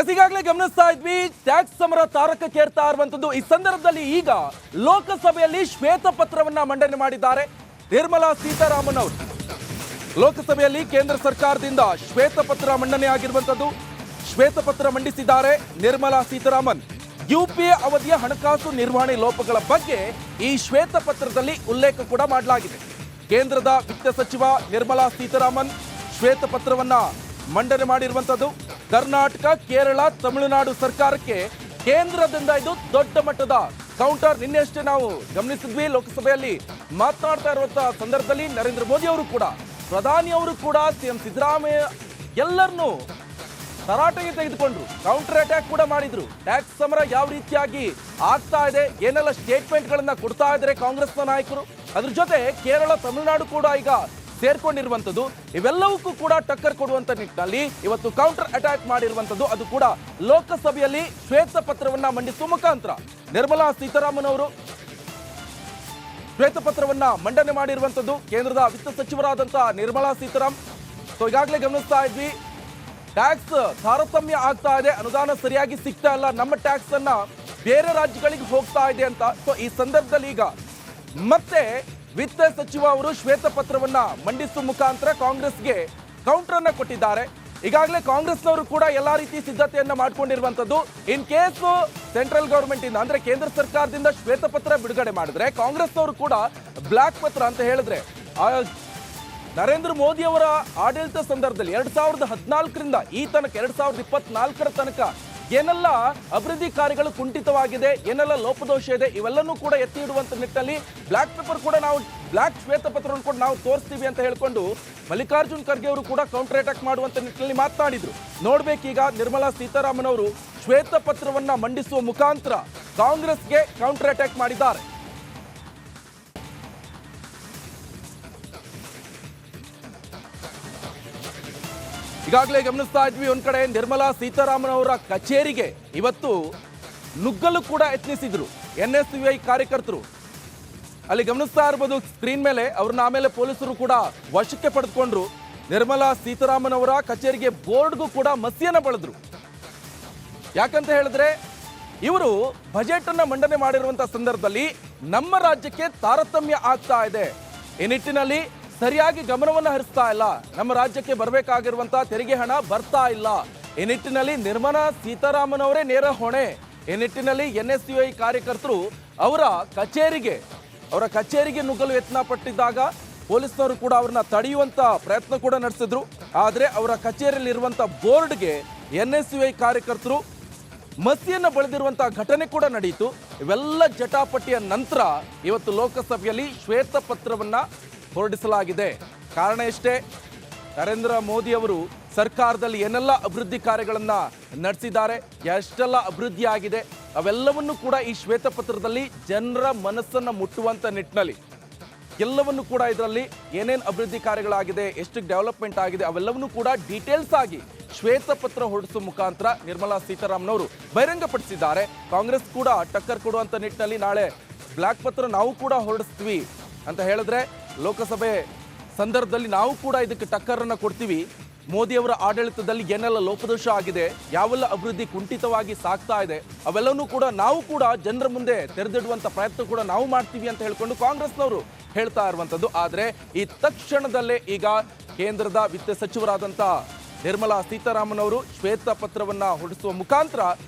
ಈಗಾಗಲೇ ಗಮನಿಸ್ತಾ ಇದ್ವಿ ಟ್ಯಾಕ್ಸ್ ಸಮರ ತಾರಕಕ್ಕೇರ್ತಾ ಇರುವಂತದ್ದು. ಈ ಸಂದರ್ಭದಲ್ಲಿ ಈಗ ಲೋಕಸಭೆಯಲ್ಲಿ ಶ್ವೇತಪತ್ರವನ್ನ ಮಂಡನೆ ಮಾಡಿದ್ದಾರೆ ನಿರ್ಮಲಾ ಸೀತಾರಾಮನ್ ಅವರು. ಲೋಕಸಭೆಯಲ್ಲಿ ಕೇಂದ್ರ ಸರ್ಕಾರದಿಂದ ಶ್ವೇತಪತ್ರ ಮಂಡನೆ ಆಗಿರುವಂತದ್ದು. ಶ್ವೇತಪತ್ರ ಮಂಡಿಸಿದ್ದಾರೆ ನಿರ್ಮಲಾ ಸೀತಾರಾಮನ್. ಯುಪಿಎ ಅವಧಿಯ ಹಣಕಾಸು ನಿರ್ವಹಣೆ ಲೋಪಗಳ ಬಗ್ಗೆ ಈ ಶ್ವೇತಪತ್ರದಲ್ಲಿ ಉಲ್ಲೇಖ ಕೂಡ ಮಾಡಲಾಗಿದೆ. ಕೇಂದ್ರದ ವಿತ್ತ ಸಚಿವ ನಿರ್ಮಲಾ ಸೀತಾರಾಮನ್ ಶ್ವೇತಪತ್ರವನ್ನ ಮಂಡನೆ ಮಾಡಿರುವಂತದ್ದು. ಕರ್ನಾಟಕ, ಕೇರಳ, ತಮಿಳುನಾಡು ಸರ್ಕಾರಕ್ಕೆ ಕೇಂದ್ರದಿಂದ ಇದು ದೊಡ್ಡ ಮಟ್ಟದ ಕೌಂಟರ್. ನಿನ್ನೆಷ್ಟೇ ನಾವು ಗಮನಿಸಿದ್ವಿ, ಲೋಕಸಭೆಯಲ್ಲಿ ಮಾತನಾಡ್ತಾ ಇರುವಂತಹ ಸಂದರ್ಭದಲ್ಲಿ ನರೇಂದ್ರ ಮೋದಿ ಅವರು ಕೂಡ, ಪ್ರಧಾನಿ ಅವರು ಕೂಡ, ಸಿಎಂ ಸಿದ್ದರಾಮಯ್ಯ ಎಲ್ಲರನ್ನೂ ತರಾಟೆಗೆ ತೆಗೆದುಕೊಂಡ್ರು. ಕೌಂಟರ್ ಅಟ್ಯಾಕ್ ಕೂಡ ಮಾಡಿದ್ರು. ಟ್ಯಾಕ್ಸ್ ಸಮರ ಯಾವ ರೀತಿಯಾಗಿ ಆಗ್ತಾ ಇದೆ, ಏನೆಲ್ಲ ಸ್ಟೇಟ್ಮೆಂಟ್ ಗಳನ್ನ ಕೊಡ್ತಾ ಇದ್ದಾರೆ ಕಾಂಗ್ರೆಸ್ನ ನಾಯಕರು, ಅದ್ರ ಜೊತೆ ಕೇರಳ, ತಮಿಳುನಾಡು ಕೂಡ ಈಗ ಸೇರ್ಕೊಂಡಿರುವಂತದ್ದು. ಇವೆಲ್ಲವಕ್ಕೂ ಕೂಡ ಟಕ್ಕರ್ ಕೊಡುವಂತ ನಿಟ್ಟಿನಲ್ಲಿ ಇವತ್ತು ಕೌಂಟರ್ ಅಟ್ಯಾಕ್ ಮಾಡಿರುವಂತದ್ದು. ಅದು ಕೂಡ ಲೋಕಸಭೆಯಲ್ಲಿ ಶ್ವೇತಪತ್ರವನ್ನ ಮಂಡಿಸುವ ಮುಖಾಂತರ ನಿರ್ಮಲಾ ಸೀತಾರಾಮನ್ ಅವರು ಶ್ವೇತಪತ್ರವನ್ನ ಮಂಡನೆ ಮಾಡಿರುವಂತದ್ದು. ಕೇಂದ್ರದ ವಿತ್ತ ಸಚಿವರಾದಂತಹ ನಿರ್ಮಲಾ ಸೀತಾರಾಮನ್ ಈಗಾಗಲೇ ಗಮನಿಸ್ತಾ ಇದ್ವಿ, ಟ್ಯಾಕ್ಸ್ ತಾರತಮ್ಯ ಆಗ್ತಾ ಇದೆ, ಅನುದಾನ ಸರಿಯಾಗಿ ಸಿಗ್ತಾ ಇಲ್ಲ, ನಮ್ಮ ಟ್ಯಾಕ್ಸ್ ಅನ್ನ ಬೇರೆ ರಾಜ್ಯಗಳಿಗೆ ಹೋಗ್ತಾ ಇದೆ ಅಂತ. ಈ ಸಂದರ್ಭದಲ್ಲಿ ಈಗ ಮತ್ತೆ ವಿತ್ತ ಸಚಿವ ಅವರು ಶ್ವೇತಪತ್ರವನ್ನ ಮಂಡಿಸುವ ಮುಖಾಂತರ ಕಾಂಗ್ರೆಸ್ಗೆ ಕೌಂಟರ್ ಅನ್ನ ಕೊಟ್ಟಿದ್ದಾರೆ. ಈಗಾಗಲೇ ಕಾಂಗ್ರೆಸ್ನವರು ಕೂಡ ಎಲ್ಲಾ ರೀತಿ ಸಿದ್ಧತೆಯನ್ನ ಮಾಡ್ಕೊಂಡಿರುವಂತದ್ದು. ಇನ್ ಕೇಸ್ ಸೆಂಟ್ರಲ್ ಗವರ್ಮೆಂಟ್ ಇಂದ ಅಂದ್ರೆ ಕೇಂದ್ರ ಸರ್ಕಾರದಿಂದ ಶ್ವೇತಪತ್ರ ಬಿಡುಗಡೆ ಮಾಡಿದ್ರೆ, ಕಾಂಗ್ರೆಸ್ನವರು ಕೂಡ ಬ್ಲಾಕ್ ಪತ್ರ ಅಂತ ಹೇಳಿದ್ರೆ ನರೇಂದ್ರ ಮೋದಿ ಅವರ ಆಡಳಿತ ಸಂದರ್ಭದಲ್ಲಿ 2014ರಿಂದ ಈ ತನಕ 2024ರ ತನಕ ಏನೆಲ್ಲ ಅಭಿವೃದ್ಧಿ ಕಾರ್ಯಗಳು ಕುಂಠಿತವಾಗಿದೆ, ಏನೆಲ್ಲ ಲೋಪದೋಷ ಇದೆ, ಇವೆಲ್ಲನೂ ಕೂಡ ಎತ್ತಿ ಇಡುವಂತ ನಿಟ್ಟಿನಲ್ಲಿ ಬ್ಲಾಕ್ ಪೇಪರ್ ಕೂಡ ನಾವು, ಬ್ಲಾಕ್ ಶ್ವೇತಪತ್ರವನ್ನು ಕೂಡ ನಾವು ತೋರಿಸ್ತೀವಿ ಅಂತ ಹೇಳ್ಕೊಂಡು ಮಲ್ಲಿಕಾರ್ಜುನ್ ಖರ್ಗೆ ಅವರು ಕೂಡ ಕೌಂಟರ್ ಅಟ್ಯಾಕ್ ಮಾಡುವಂತ ನಿಟ್ಟಿನಲ್ಲಿ ಮಾತನಾಡಿದ್ರು. ನೋಡ್ಬೇಕೀಗ ನಿರ್ಮಲಾ ಸೀತಾರಾಮನ್ ಅವರು ಶ್ವೇತಪತ್ರವನ್ನ ಮಂಡಿಸುವ ಮುಖಾಂತರ ಕಾಂಗ್ರೆಸ್ಗೆ ಕೌಂಟರ್ ಅಟ್ಯಾಕ್ ಮಾಡಿದ್ದಾರೆ. ಈಗಾಗಲೇ ಗಮನಿಸ್ತಾ ಇದ್ವಿ, ಒಂದ್ ಕಡೆ ನಿರ್ಮಲಾ ಸೀತಾರಾಮನ್ ಅವರ ಕಚೇರಿಗೆ ಇವತ್ತು ನುಗ್ಗಲು ಕೂಡ ಯತ್ನಿಸಿದ್ರು NSUI ಕಾರ್ಯಕರ್ತರು. ಅಲ್ಲಿ ಗಮನಿಸ್ತಾ ಇರಬಹುದು ಸ್ಕ್ರೀನ್ ಮೇಲೆ, ಅವ್ರನ್ನ ಆಮೇಲೆ ಪೊಲೀಸರು ಕೂಡ ವಶಕ್ಕೆ ಪಡೆದುಕೊಂಡ್ರು. ನಿರ್ಮಲಾ ಸೀತಾರಾಮನ್ ಅವರ ಕಚೇರಿಗೆ ಬೋರ್ಡ್ಗೂ ಕೂಡ ಮಸಿಯನ್ನ ಬಳದ್ರು. ಯಾಕಂತ ಹೇಳಿದ್ರೆ ಇವರು ಬಜೆಟ್ ಅನ್ನ ಮಂಡನೆ ಮಾಡಿರುವಂತಹ ಸಂದರ್ಭದಲ್ಲಿ ನಮ್ಮ ರಾಜ್ಯಕ್ಕೆ ತಾರತಮ್ಯ ಆಗ್ತಾ ಇದೆ, ಈ ನಿಟ್ಟಿನಲ್ಲಿ ಸರಿಯಾಗಿ ಗಮನವನ್ನು ಹರಿಸ್ತಾ ಇಲ್ಲ, ನಮ್ಮ ರಾಜ್ಯಕ್ಕೆ ಬರಬೇಕಾಗಿರುವಂತಹ ತೆರಿಗೆ ಹಣ ಬರ್ತಾ ಇಲ್ಲ, ಈ ನಿಟ್ಟಿನಲ್ಲಿ ನಿರ್ಮಲಾ ಸೀತಾರಾಮನ್ ಅವರೇ ನೇರ ಹೊಣೆ. ಈ ನಿಟ್ಟಿನಲ್ಲಿ NSUI ಕಾರ್ಯಕರ್ತರು ಅವರ ಕಚೇರಿಗೆ ನುಗ್ಗಲು ಯತ್ನ ಪಟ್ಟಿದ್ದಾಗ ಪೊಲೀಸ್ನವರು ಕೂಡ ಅವ್ರನ್ನ ತಡೆಯುವಂತ ಪ್ರಯತ್ನ ಕೂಡ ನಡೆಸಿದ್ರು. ಆದ್ರೆ ಅವರ ಕಚೇರಿಯಲ್ಲಿ ಇರುವಂತಹ ಬೋರ್ಡ್ಗೆ NSUI ಕಾರ್ಯಕರ್ತರು ಮಸಿಯನ್ನ ಬಳಿದಿರುವಂತಹ ಘಟನೆ ಕೂಡ ನಡೆಯಿತು. ಇವೆಲ್ಲ ಜಟಾಪಟಿಯ ನಂತರ ಇವತ್ತು ಲೋಕಸಭೆಯಲ್ಲಿ ಶ್ವೇತಪತ್ರವನ್ನ ಹೊರಡಿಸಲಾಗಿದೆ. ಕಾರಣ ಇಷ್ಟೇ, ನರೇಂದ್ರ ಮೋದಿ ಅವರು ಸರ್ಕಾರದಲ್ಲಿ ಏನೆಲ್ಲ ಅಭಿವೃದ್ಧಿ ಕಾರ್ಯಗಳನ್ನ ನಡೆಸಿದ್ದಾರೆ, ಎಷ್ಟೆಲ್ಲ ಅಭಿವೃದ್ಧಿ ಆಗಿದೆ, ಅವೆಲ್ಲವನ್ನು ಕೂಡ ಈ ಶ್ವೇತಪತ್ರದಲ್ಲಿ ಜನರ ಮನಸ್ಸನ್ನ ಮುಟ್ಟುವಂತ ನಿಟ್ಟಿನಲ್ಲಿ ಎಲ್ಲವನ್ನು ಕೂಡ ಇದರಲ್ಲಿ ಏನೇನು ಅಭಿವೃದ್ಧಿ ಕಾರ್ಯಗಳಾಗಿದೆ, ಎಷ್ಟು ಡೆವಲಪ್ಮೆಂಟ್ ಆಗಿದೆ, ಅವೆಲ್ಲವನ್ನೂ ಕೂಡ ಡೀಟೇಲ್ಸ್ ಆಗಿ ಶ್ವೇತಪತ್ರ ಹೊರಡಿಸುವ ಮುಖಾಂತರ ನಿರ್ಮಲಾ ಸೀತಾರಾಮನ್ ಅವರು ಬಹಿರಂಗಪಡಿಸಿದ್ದಾರೆ. ಕಾಂಗ್ರೆಸ್ ಕೂಡ ಟಕ್ಕರ್ ಕೊಡುವಂತ ನಿಟ್ಟಿನಲ್ಲಿ ನಾಳೆ ಬ್ಲಾಕ್ ಪತ್ರ ನಾವು ಕೂಡ ಹೊರಡಿಸ್ತೀವಿ ಅಂತ ಹೇಳಿದ್ರೆ, ಲೋಕಸಭೆ ಸಂದರ್ಭದಲ್ಲಿ ನಾವು ಕೂಡ ಇದಕ್ಕೆ ಟಕ್ಕರನ್ನ ಕೊಡ್ತೀವಿ, ಮೋದಿ ಅವರ ಆಡಳಿತದಲ್ಲಿ ಏನೆಲ್ಲ ಲೋಪದೋಷ ಆಗಿದೆ, ಯಾವೆಲ್ಲ ಅಭಿವೃದ್ಧಿ ಕುಂಠಿತವಾಗಿ ಸಾಗ್ತಾ ಇದೆ, ಅವೆಲ್ಲವನ್ನೂ ಕೂಡ ನಾವು ಕೂಡ ಜನರ ಮುಂದೆ ತೆರೆದಿಡುವಂತ ಪ್ರಯತ್ನ ಕೂಡ ನಾವು ಮಾಡ್ತೀವಿ ಅಂತ ಹೇಳ್ಕೊಂಡು ಕಾಂಗ್ರೆಸ್ನವರು ಹೇಳ್ತಾ ಇರುವಂತದ್ದು. ಆದ್ರೆ ಈ ತಕ್ಷಣದಲ್ಲೇ ಈಗ ಕೇಂದ್ರದ ವಿತ್ತ ಸಚಿವರಾದಂತ ನಿರ್ಮಲಾ ಸೀತಾರಾಮನ್ ಅವರು ಶ್ವೇತಪತ್ರವನ್ನ ಹೊರಡಿಸುವ ಮುಖಾಂತರ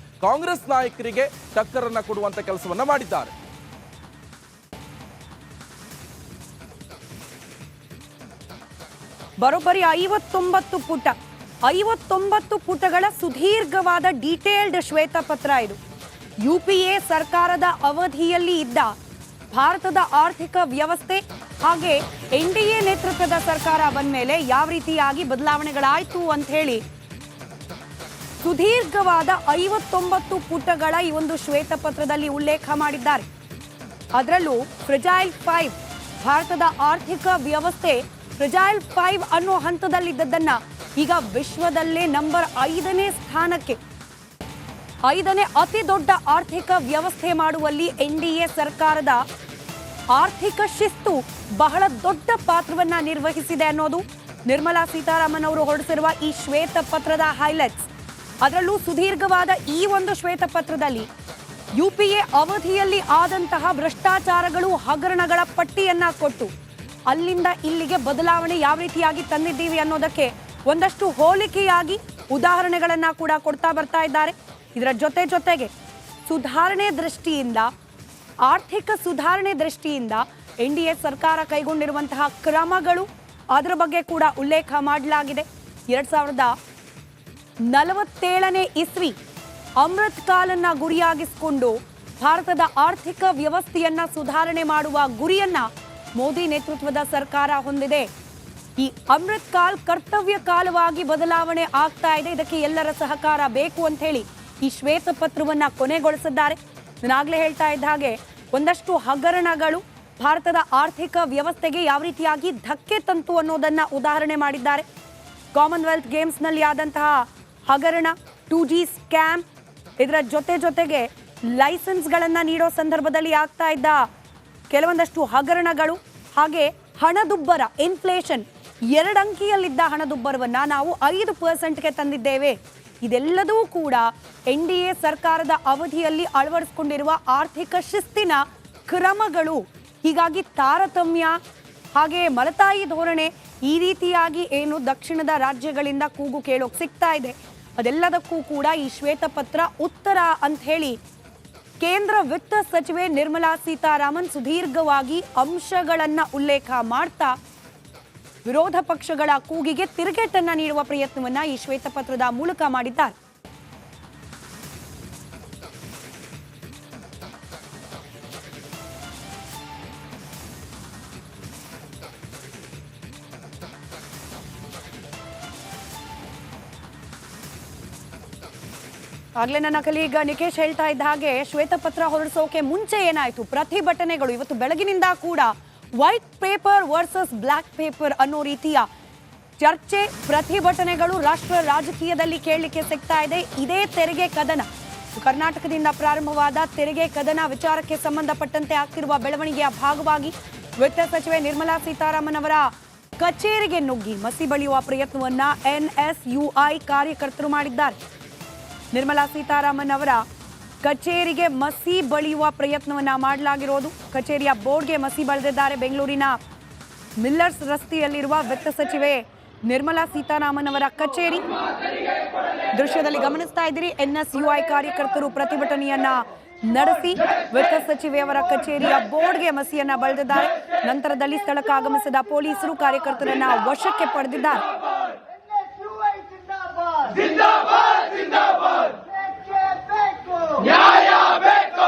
ಕಾಂಗ್ರೆಸ್ ನಾಯಕರಿಗೆ ಟಕ್ಕರನ್ನ ಕೊಡುವಂತ ಕೆಲಸವನ್ನ ಮಾಡಿದ್ದಾರೆ. ಬರೋಬ್ಬರಿ 59 ಪುಟಗಳ ಸುದೀರ್ಘವಾದ ಡೀಟೇಲ್ಡ್ ಶ್ವೇತಪತ್ರ ಇದು. UPA ಸರ್ಕಾರದ ಅವಧಿಯಲ್ಲಿ ಇದ್ದ ಭಾರತದ ಆರ್ಥಿಕ ವ್ಯವಸ್ಥೆ ಹಾಗೆ NDA ನೇತೃತ್ವದ ಸರ್ಕಾರ ಬಂದ ಮೇಲೆ ಯಾವ ರೀತಿಯಾಗಿ ಬದಲಾವಣೆಗಳಾಯ್ತು ಅಂತ ಹೇಳಿ ಸುದೀರ್ಘವಾದ 59 ಪುಟಗಳ ಈ ಒಂದು ಶ್ವೇತಪತ್ರದಲ್ಲಿ ಉಲ್ಲೇಖ ಮಾಡಿದ್ದಾರೆ. ಅದರಲ್ಲೂ ಫ್ರೆಜೈಲ್ 5, ಭಾರತದ ಆರ್ಥಿಕ ವ್ಯವಸ್ಥೆ ಫ್ರೆಜೈಲ್ 5 ಅನ್ನೋ ಹಂತದಲ್ಲಿದ್ದದನ್ನ ಈಗ ವಿಶ್ವದಲ್ಲೇ ನಂಬರ್ 5ನೇ ಸ್ಥಾನಕ್ಕೆ, 5ನೇ ಅತಿ ದೊಡ್ಡ ಆರ್ಥಿಕ ವ್ಯವಸ್ಥೆ ಮಾಡುವಲ್ಲಿ NDA ಸರ್ಕಾರದ ಆರ್ಥಿಕ ಶಿಸ್ತು ಬಹಳ ದೊಡ್ಡ ಪಾತ್ರವನ್ನ ನಿರ್ವಹಿಸಿದೆ ಅನ್ನೋದು ನಿರ್ಮಲಾ ಸೀತಾರಾಮನ್ ಅವರು ಹೊರಡಿಸಿರುವ ಈ ಶ್ವೇತಪತ್ರದ ಹೈಲೈಟ್ಸ್. ಅದರಲ್ಲೂ ಸುದೀರ್ಘವಾದ ಈ ಒಂದು ಶ್ವೇತಪತ್ರದಲ್ಲಿ UPA ಅವಧಿಯಲ್ಲಿ ಆದಂತಹ ಭ್ರಷ್ಟಾಚಾರಗಳು ಹಗರಣಗಳ ಪಟ್ಟಿಯನ್ನ ಕೊಟ್ಟು ಅಲ್ಲಿಂದ ಇಲ್ಲಿಗೆ ಬದಲಾವಣೆ ಯಾವ ರೀತಿಯಾಗಿ ತಂದಿದ್ದೀವಿ ಅನ್ನೋದಕ್ಕೆ ಒಂದಷ್ಟು ಹೋಲಿಕೆಯಾಗಿ ಉದಾಹರಣೆಗಳನ್ನ ಕೂಡ ಕೊಡ್ತಾ ಬರ್ತಾ ಇದ್ದಾರೆ. ಇದರ ಜೊತೆಗೆ ಸುಧಾರಣೆ ದೃಷ್ಟಿಯಿಂದ, ಆರ್ಥಿಕ ಸುಧಾರಣೆ ದೃಷ್ಟಿಯಿಂದ NDA ಸರ್ಕಾರ ಕೈಗೊಂಡಿರುವಂತಹ ಕ್ರಮಗಳು, ಅದರ ಬಗ್ಗೆ ಕೂಡ ಉಲ್ಲೇಖ ಮಾಡಲಾಗಿದೆ. 2047ನೇ ಇಸ್ವಿ ಅಮೃತ್ ಕಾಲನ್ನ ಗುರಿಯಾಗಿಸಿಕೊಂಡು ಭಾರತದ ಆರ್ಥಿಕ ವ್ಯವಸ್ಥೆಯನ್ನ ಸುಧಾರಣೆ ಮಾಡುವ ಗುರಿಯನ್ನ ಮೋದಿ ನೇತೃತ್ವದ ಸರ್ಕಾರ ಹೊಂದಿದೆ. ಈ ಅಮೃತ್ ಕಾಲ್ ಕರ್ತವ್ಯ ಕಾಲವಾಗಿ ಬದಲಾವಣೆ ಆಗ್ತಾ ಇದೆ. ಇದಕ್ಕೆ ಎಲ್ಲರ ಸಹಕಾರ ಬೇಕು ಅಂತ ಹೇಳಿ ಈ ಶ್ವೇತಪತ್ರವನ್ನ ಕೊನೆಗೊಳಿಸಿದ್ದಾರೆ. ನಾನಾಗ್ಲೇ ಹೇಳ್ತಾ ಇದ್ದ ಹಾಗೆ ಒಂದಷ್ಟು ಹಗರಣಗಳು ಭಾರತದ ಆರ್ಥಿಕ ವ್ಯವಸ್ಥೆಗೆ ಯಾವ ರೀತಿಯಾಗಿ ಧಕ್ಕೆ ತಂತು ಅನ್ನೋದನ್ನ ಉದಾಹರಣೆ ಮಾಡಿದ್ದಾರೆ. ಕಾಮನ್ವೆಲ್ತ್ ಗೇಮ್ಸ್ನಲ್ಲಿ ಆದಂತಹ ಹಗರಣ, 2G ಸ್ಕ್ಯಾಮ್, ಇದರ ಜೊತೆಗೆ ಲೈಸೆನ್ಸ್ಗಳನ್ನು ನೀಡೋ ಸಂದರ್ಭದಲ್ಲಿ ಆಗ್ತಾ ಇದ್ದ ಕೆಲವೊಂದಷ್ಟು ಹಗರಣಗಳು, ಹಾಗೆ ಹಣದುಬ್ಬರ, ಇನ್ಫ್ಲೇಷನ್, 2 ಅಂಕಿಯಲ್ಲಿದ್ದ ಹಣದುಬ್ಬರವನ್ನು ನಾವು 5%ಗೆ ತಂದಿದ್ದೇವೆ. ಇದೆಲ್ಲದೂ ಕೂಡ NDA ಸರ್ಕಾರದ ಅವಧಿಯಲ್ಲಿ ಅಳವಡಿಸಿಕೊಂಡಿರುವ ಆರ್ಥಿಕ ಶಿಸ್ತಿನ ಕ್ರಮಗಳು. ಹೀಗಾಗಿ ತಾರತಮ್ಯ, ಹಾಗೆ ಮಲತಾಯಿ ಧೋರಣೆ, ಈ ರೀತಿಯಾಗಿ ಏನು ದಕ್ಷಿಣದ ರಾಜ್ಯಗಳಿಂದ ಕೂಗು ಕೇಳೋಕೆ ಸಿಗ್ತಾ ಇದೆ, ಅದೆಲ್ಲದಕ್ಕೂ ಕೂಡ ಈ ಶ್ವೇತಪತ್ರ ಉತ್ತರ ಅಂತ ಹೇಳಿ ಕೇಂದ್ರ ವಿತ್ತ ಸಚಿವೆ ನಿರ್ಮಲಾ ಸೀತಾರಾಮನ್ ಸುದೀರ್ಘವಾಗಿ ಅಂಶಗಳನ್ನ ಉಲ್ಲೇಖ ಮಾಡ್ತಾ ವಿರೋಧ ಪಕ್ಷಗಳ ಕೂಗಿಗೆ ತಿರುಗೇಟನ್ನ ನೀಡುವ ಪ್ರಯತ್ನವನ್ನ ಈ ಶ್ವೇತಪತ್ರದ ಮೂಲಕ ಮಾಡಿದ್ದಾರೆ. ಆಗ್ಲೇ ನನ್ನ ಕಲೀಗ ನಿಕೇಶ್ ಹೇಳ್ತಾ ಇದ್ದ ಹಾಗೆ ಶ್ವೇತಪತ್ರ ಹೊರಡಿಸೋಕೆ ಮುಂಚೆ ಏನಾಯ್ತು, ಪ್ರತಿಭಟನೆಗಳು ಇವತ್ತು ಬೆಳಗಿನಿಂದ ಕೂಡ white paper versus black paper ಅನ್ನೋ ರೀತಿಯ ಚರ್ಚೆ, ಪ್ರತಿಭಟನೆಗಳು ರಾಷ್ಟ್ರ ರಾಜಕೀಯದಲ್ಲಿ ಕೇಳಲಿಕ್ಕೆ ಸಿಗ್ತಾ ಇದೆ. ಇದೇ ತೆರಿಗೆ ಕದನ, ಕರ್ನಾಟಕದಿಂದ ಪ್ರಾರಂಭವಾದ ತೆರಿಗೆ ಕದನ ವಿಚಾರಕ್ಕೆ ಸಂಬಂಧಪಟ್ಟಂತೆ ಆಗ್ತಿರುವ ಬೆಳವಣಿಗೆಯ ಭಾಗವಾಗಿ ವಿತ್ತ ಸಚಿವೆ ನಿರ್ಮಲಾ ಸೀತಾರಾಮನ್ ಅವರ ಕಚೇರಿಗೆ ನುಗ್ಗಿ ಮಸಿ ಬಳಿಯುವ ಪ್ರಯತ್ನವನ್ನ NSUI ಕಾರ್ಯಕರ್ತರು ಮಾಡಿದ್ದಾರೆ. ನಿರ್ಮಲಾ ಸೀತಾರಾಮನ್ ಅವರ ಕಚೇರಿಗೆ ಮಸಿ ಬಳಿಯುವ ಪ್ರಯತ್ನವನ್ನ ಮಾಡಲಾಗಿರೋದು. ಕಚೇರಿಯ ಬೋರ್ಡ್ಗೆ ಮಸಿ ಬಳಿದಿದ್ದಾರೆ. ಬೆಂಗಳೂರಿನ ಮಿಲ್ಲರ್ಸ್ ರಸ್ತೆಯಲ್ಲಿರುವ ವಿತ್ತ ಸಚಿವೆ ನಿರ್ಮಲಾ ಸೀತಾರಾಮನ್ ಅವರ ಕಚೇರಿ ದೃಶ್ಯದಲ್ಲಿ ಗಮನಿಸ್ತಾ ಇದ್ದೀರಿ. NSUI ಕಾರ್ಯಕರ್ತರು ಪ್ರತಿಭಟನೆಯನ್ನ ನಡೆಸಿ ವಿತ್ತ ಸಚಿವೆಯವರ ಕಚೇರಿಯ ಬೋರ್ಡ್ಗೆ ಮಸಿಯನ್ನ ಬಳಿದಿದ್ದಾರೆ. ನಂತರದಲ್ಲಿ ಸ್ಥಳಕ್ಕೆ ಆಗಮಿಸಿದ ಪೊಲೀಸರು ಕಾರ್ಯಕರ್ತರನ್ನ ವಶಕ್ಕೆ ಪಡೆದಿದ್ದಾರೆ. ಜಿಂದಾಬಾದ್ ಜಿಂದಾಬಾದ್ ನ್ಯಾಯ ಬೇಕು